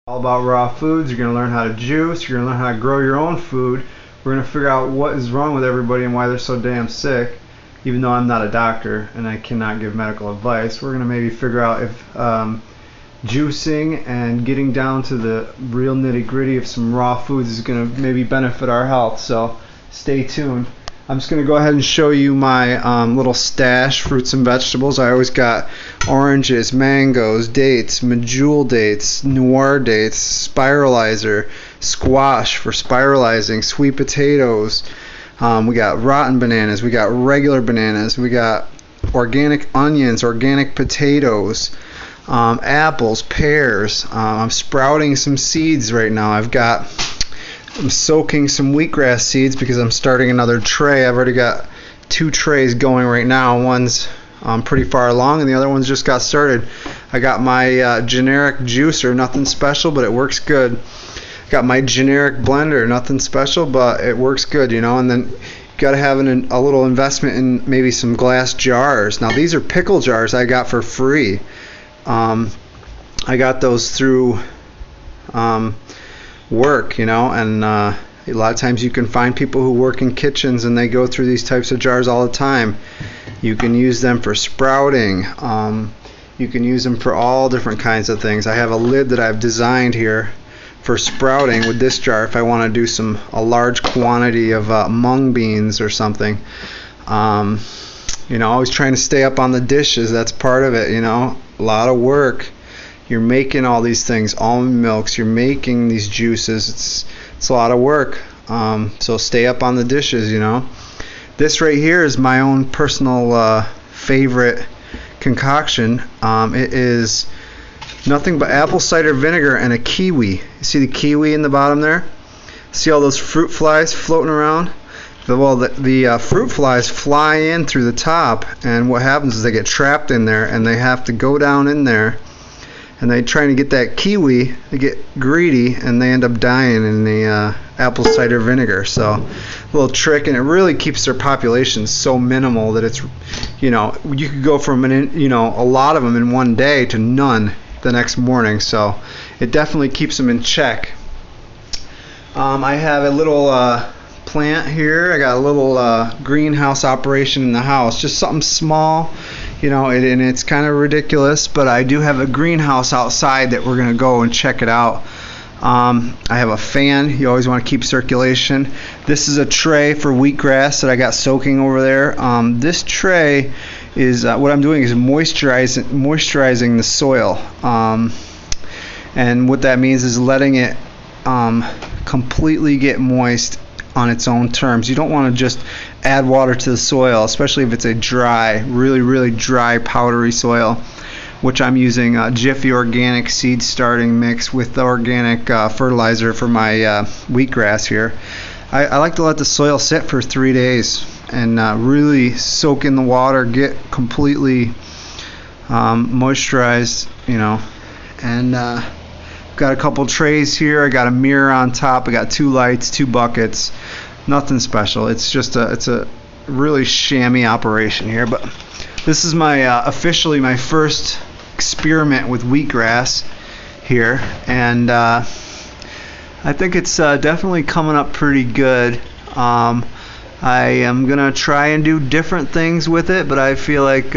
All about raw foods. You're going to learn how to juice. You're going to learn how to grow your own food. We're going to figure out what is wrong with everybody and why they're so damn sick. Even though I'm not a doctor and I cannot give medical advice, we're going to maybe figure out if juicing and getting down to the real nitty-gritty of some raw foods is going to maybe benefit our health. So stay tuned. I'm just going to go ahead and show you my little stash, fruits and vegetables. I always got oranges, mangoes, dates, medjool dates, noir dates, spiralizer, squash for spiralizing, sweet potatoes. We got rotten bananas, we got regular bananas, we got organic onions, organic potatoes, apples, pears. I'm sprouting some seeds right now. I'm soaking some wheatgrass seeds because I'm starting another tray. I've already got 2 trays going right now. One's pretty far along and the other one's just got started. I got my generic juicer, nothing special, but it works good. Got my generic blender, nothing special, but it works good, you know. And then you got to have a little investment in maybe some glass jars. Now these are pickle jars I got for free. I got those through work, you know, and a lot of times you can find people who work in kitchens and they go through these types of jars all the time. You can use them for sprouting. You can use them for all different kinds of things. I have a lid that I've designed here for sprouting with this jar if I want to do a large quantity of mung beans or something. You know, always trying to stay up on the dishes. That's part of it, you know. A lot of work. You're making all these things, almond milks, you're making these juices. It's a lot of work. So stay up on the dishes, you know. This right here is my own personal favorite concoction. It is nothing but apple cider vinegar and a kiwi. You see the kiwi in the bottom there? See all those fruit flies floating around? Well, the fruit flies fly in through the top, and what happens is they get trapped in there and they have to go down in there and they try to get that kiwi. They get greedy and they end up dying in the apple cider vinegar. So a little trick, and it really keeps their population so minimal that it's, you know, you could go from a lot of them in one day to none the next morning. So it definitely keeps them in check. I have a little plant here. I got a little greenhouse operation in the house, just something small, you know, and it's kind of ridiculous, but I do have a greenhouse outside that we're going to go and check it out. I have a fan. You always want to keep circulation. This is a tray for wheatgrass that I got soaking over there. This tray is what I'm doing is moisturizing the soil, and what that means is letting it completely get moist on its own terms. You don't want to just add water to the soil, especially if it's a dry, really dry, powdery soil, which I'm using Jiffy Organic seed starting mix with the organic fertilizer for my wheatgrass here. I like to let the soil sit for 3 days and really soak in the water, get completely moisturized, you know. And got a couple trays here. I got a mirror on top. I got 2 lights, 2 buckets. Nothing special. It's just it's a really shammy operation here. But this is my officially my first experiment with wheatgrass here, and I think it's definitely coming up pretty good. I am gonna try and do different things with it, but I feel like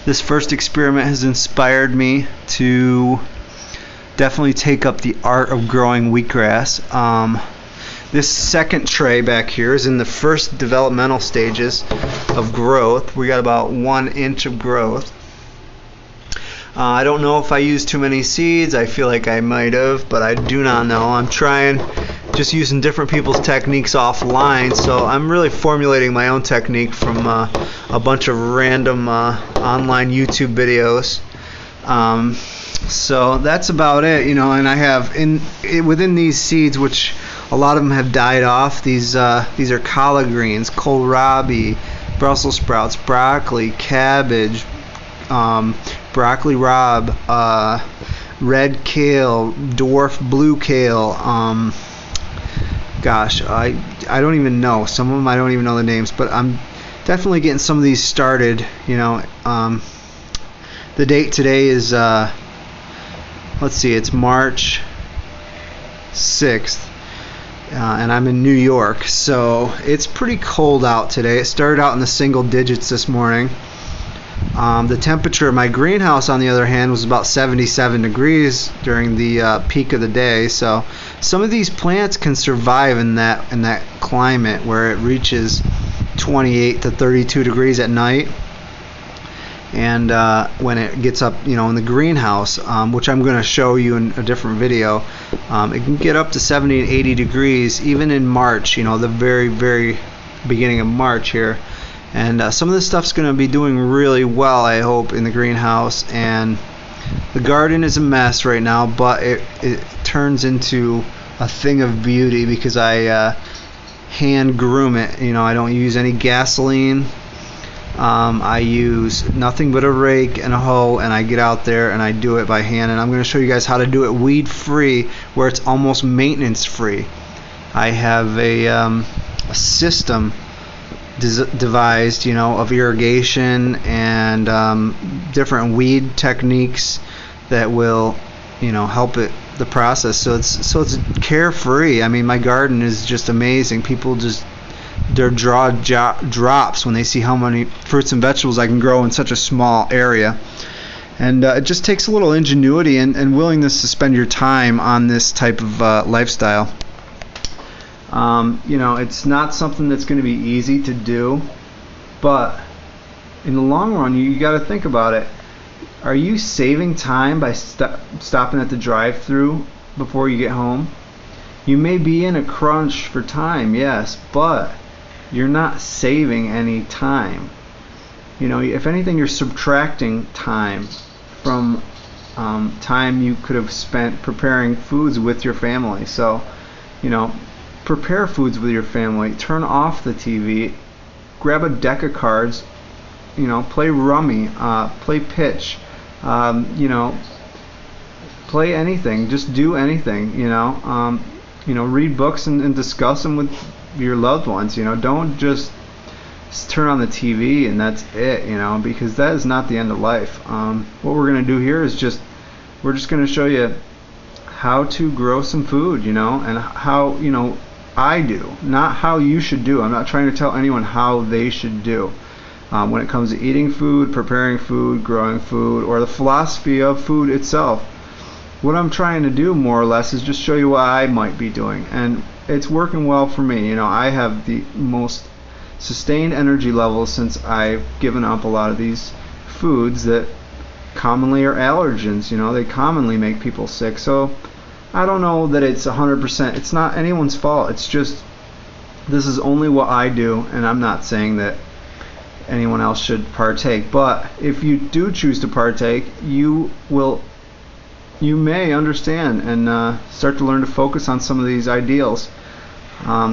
this first experiment has inspired me to definitely take up the art of growing wheatgrass. This second tray back here is in the first developmental stages of growth. We got about 1 inch of growth. I don't know if I used too many seeds. I feel like I might have, but I do not know. I'm trying just using different people's techniques offline, so I'm really formulating my own technique from a bunch of random online YouTube videos. So that's about it, you know. And I have within these seeds, which a lot of them have died off. These are collard greens, kohlrabi, Brussels sprouts, broccoli, cabbage, broccoli rabe, red kale, dwarf blue kale. Gosh, I don't even know. Some of them I don't even know the names, but I'm definitely getting some of these started, you know. The date today is let's see, it's March 6th, and I'm in New York, so it's pretty cold out today. It started out in the single digits this morning. The temperature of my greenhouse, on the other hand, was about 77 degrees during the peak of the day. So some of these plants can survive in that climate where it reaches 28 to 32 degrees at night. And when it gets up, in the greenhouse, which I'm going to show you in a different video, it can get up to 70 and 80 degrees even in March, the very, very beginning of March here. And some of this stuff's going to be doing really well, I hope, in the greenhouse. And the garden is a mess right now, but it turns into a thing of beauty because I hand groom it. I don't use any gasoline. I use nothing but a rake and a hoe, and I get out there and I do it by hand. And I'm going to show you guys how to do it weed free, where it's almost maintenance free. I have a system devised, of irrigation and different weed techniques that will, help the process. So it's carefree. I mean, my garden is just amazing. People just their jaw drops when they see how many fruits and vegetables I can grow in such a small area. And it just takes a little ingenuity and willingness to spend your time on this type of lifestyle. It's not something that's going to be easy to do, but in the long run, you got to think about it. Are you saving time by stopping at the drive-thru before you get home? You may be in a crunch for time, yes, but you're not saving any time. If anything, you're subtracting time from time you could have spent preparing foods with your family. So, prepare foods with your family. Turn off the TV. Grab a deck of cards. Play rummy. Play pitch. Play anything. Just do anything. Read books and discuss them with your loved ones. Don't just turn on the TV and that's it. Because that is not the end of life. What we're gonna do here is we're just gonna show you how to grow some food. And how I do, not how you should do. I'm not trying to tell anyone how they should do when it comes to eating food, preparing food, growing food, or the philosophy of food itself. What I'm trying to do, more or less, is just show you what I might be doing, and it's working well for me. I have the most sustained energy levels since I've given up a lot of these foods that commonly are allergens. They commonly make people sick. So I don't know that it's 100%. It's not anyone's fault. It's just this is only what I do, and I'm not saying that anyone else should partake. But if you do choose to partake, you may understand and start to learn to focus on some of these ideals.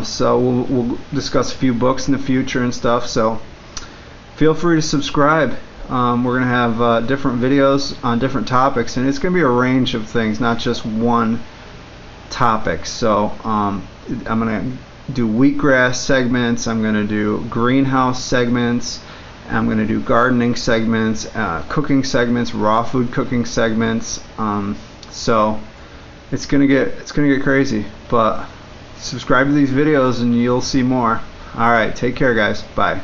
So we'll discuss a few books in the future and stuff. So feel free to subscribe. We're going to have different videos on different topics, and it's going to be a range of things, not just one topic. So I'm going to do wheatgrass segments, I'm going to do greenhouse segments, I'm going to do gardening segments, cooking segments, raw food cooking segments. So it's going to get crazy, but subscribe to these videos and you'll see more. Alright, take care guys. Bye.